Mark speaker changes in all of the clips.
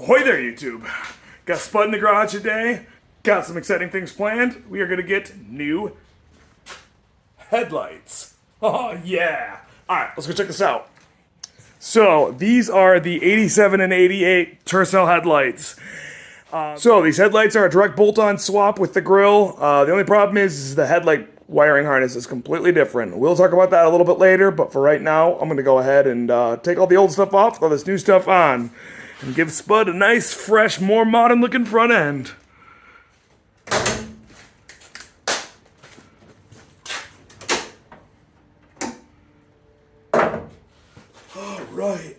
Speaker 1: Ahoy there, YouTube! Got Spud in the garage today. Got some exciting things planned. We are going to get new headlights. Oh, yeah! Alright, let's go check this out. So, these are the 87 and 88 Tercel headlights. So, these headlights are a direct bolt-on swap with the grill. The only problem is the headlight wiring harness is completely different. We'll talk about that a little bit later, but for right now, I'm going to go ahead and take all the old stuff off, throw this new stuff on, and give Spud a nice, fresh, more modern-looking front end. All right.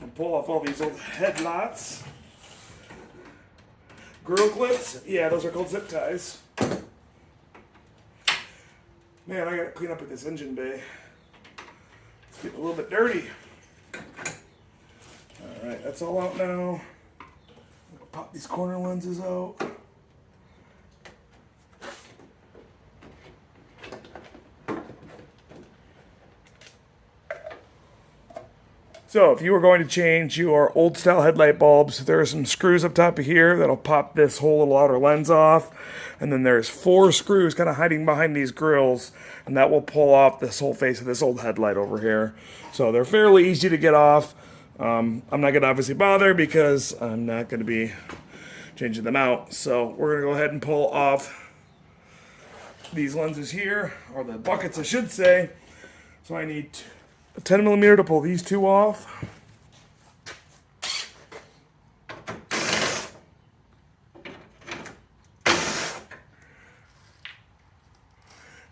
Speaker 1: And pull off all these old headlights. Grill clips, yeah, those are called zip ties. Man, I gotta clean up with this engine bay. It's getting a little bit dirty. Alright, that's all out now. Pop these corner lenses out. So if you were going to change your old style headlight bulbs, there are some screws up top of here that'll pop this whole little outer lens off. And then there's 4 screws kind of hiding behind these grills, and that will pull off this whole face of this old headlight over here. So they're fairly easy to get off. I'm not going to obviously bother because I'm not going to be changing them out. So we're going to go ahead and pull off these lenses here, or the buckets I should say. So I need a 10 millimeter to pull these 2 off.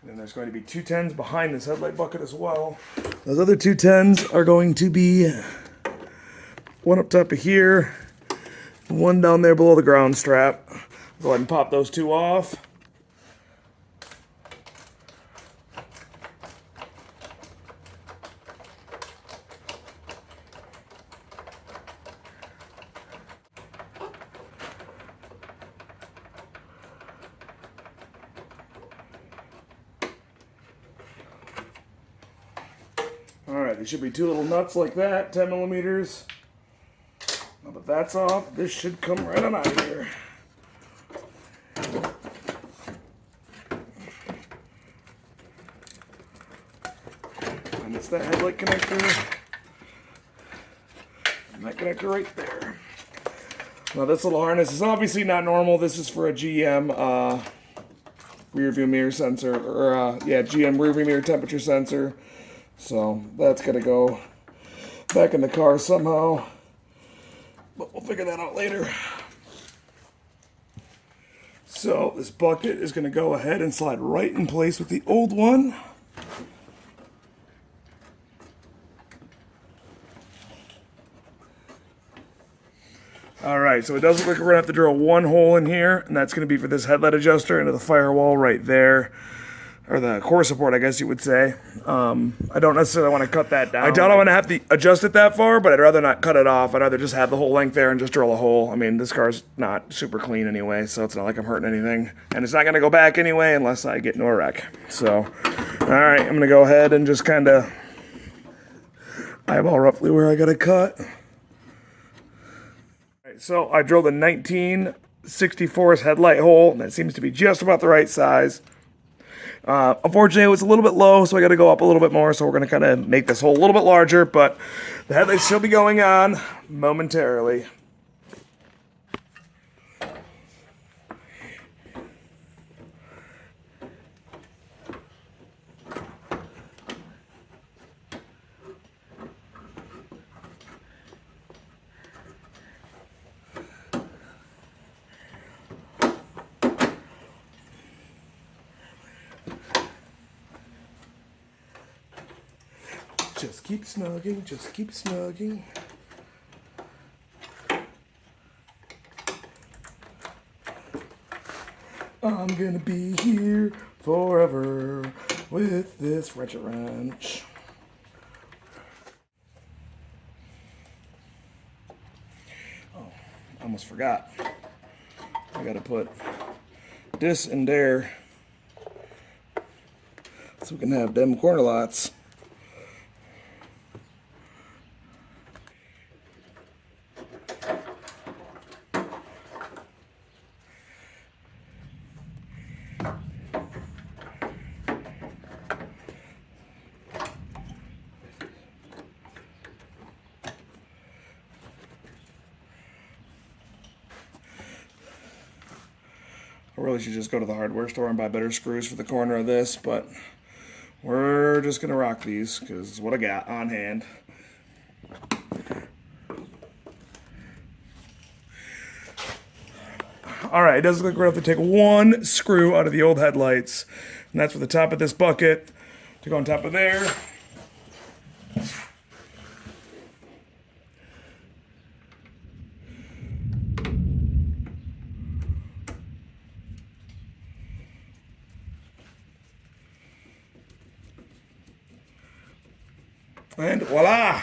Speaker 1: And then there's going to be 2 10s behind this headlight bucket as well. Those other 2 10s are going to be one up top of here, and one down there below the ground strap. Go ahead and pop those 2 off. Alright, there should be 2 little nuts like that, 10 millimeters. Now that that's off, this should come right on out of here. And it's that headlight connector. And that connector right there. Now this little harness is obviously not normal. This is for a GM rear view mirror sensor, or GM rear view mirror temperature sensor. So that's gonna go back in the car somehow, but we'll figure that out later. So this bucket is gonna go ahead and slide right in place with the old one. Alright, so it does look like we're gonna have to drill 1 hole in here, and that's gonna be for this headlight adjuster into the firewall right there. Or the core support, I guess you would say. I don't necessarily want to cut that down. I doubt I'm going to have to adjust it that far, but I'd rather not cut it off. I'd rather just have the whole length there and just drill a hole. I mean, this car's not super clean anyway, so it's not like I'm hurting anything. And it's not going to go back anyway unless I get into a wreck. So, alright, I'm going to go ahead and just kind of eyeball roughly where I got to cut. Alright, so I drilled a 1964's headlight hole, and that seems to be just about the right size. Unfortunately, it was a little bit low, so I got to go up a little bit more. So we're going to kind of make this hole a little bit larger, but the headlights should be going on momentarily. Just keep snugging, just keep snugging. I'm gonna be here forever with this wrench. Oh, I almost forgot. I gotta put this in there so we can have them corner lots. I really should just go to the hardware store and buy better screws for the corner of this, but we're just gonna rock these because it's what I got on hand. All right, it does look like we're gonna have to take one screw out of the old headlights, and that's for the top of this bucket to go on top of there. And voila!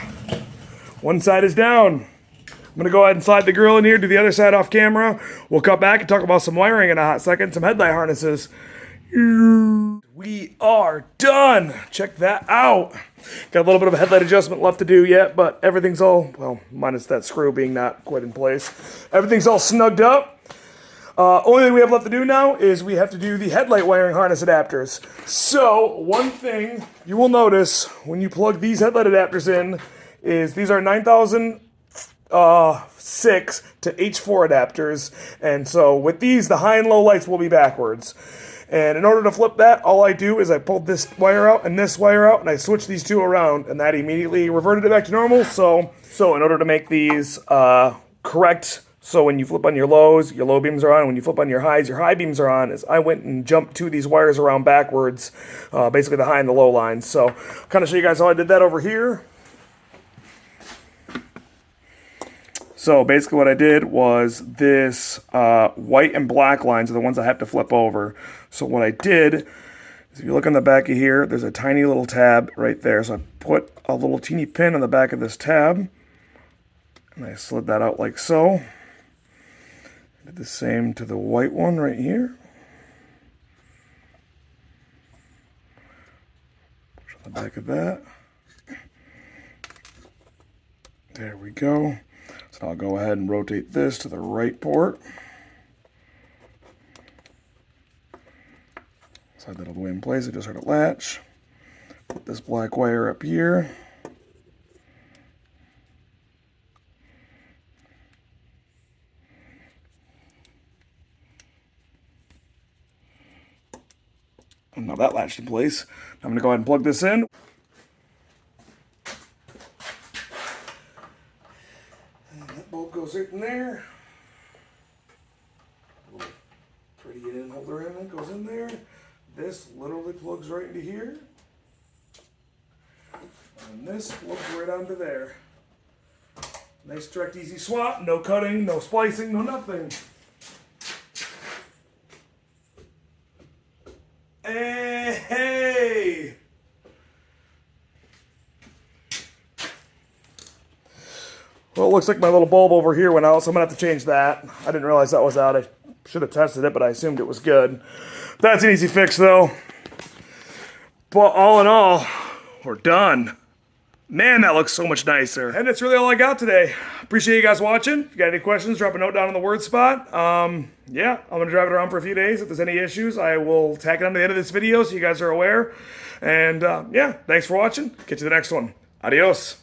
Speaker 1: One side is down. I'm gonna go ahead and slide the grill in here, do the other side off camera. We'll cut back and talk about some wiring in a hot second, some headlight harnesses. We are done. Check that out. Got a little bit of a headlight adjustment left to do yet, but everything's all, well, minus that screw being not quite in place. Everything's all snugged up. Only thing we have left to do now is we have to do the headlight wiring harness adapters. So, one thing you will notice when you plug these headlight adapters in is these are 9006 to H4 adapters. And so with these, the high and low lights will be backwards. And in order to flip that, all I do is I pull this wire out and this wire out, and I switch these two around, and that immediately reverted it back to normal. So in order to make these correct, so when you flip on your lows, your low beams are on. When you flip on your high beams are on. Is I went and jumped two of these wires around backwards, basically the high and the low lines. So kind of show you guys how I did that over here. So basically what I did was this white and black lines are the ones I have to flip over. So what I did is if you look on the back of here, there's a tiny little tab right there. So I put a little teeny pin on the back of this tab, and I slid that out like so. Did the same to the white one right here. Push on the back of that. There we go. So I'll go ahead and rotate this to the right port. Slide that all the way in place. I just heard it latch. Put this black wire up here. And now that latched in place. I'm going to go ahead and plug this in. And that bulb goes right in there. A little pretty in holder in it goes in there. This literally plugs right into here. And this plugs right onto there. Nice direct easy swap, no cutting, no splicing, no nothing. Hey! Well, it looks like my little bulb over here went out, so I'm going to have to change that. I didn't realize that was out. I should have tested it, but I assumed it was good. That's an easy fix, though. But all in all, we're done. Man, that looks so much nicer. And that's really all I got today. Appreciate you guys watching. If you got any questions, drop a note down in the word spot. Yeah, I'm going to drive it around for a few days. If there's any issues, I will tack it on to the end of this video so you guys are aware. And yeah, thanks for watching. Catch you the next one. Adios.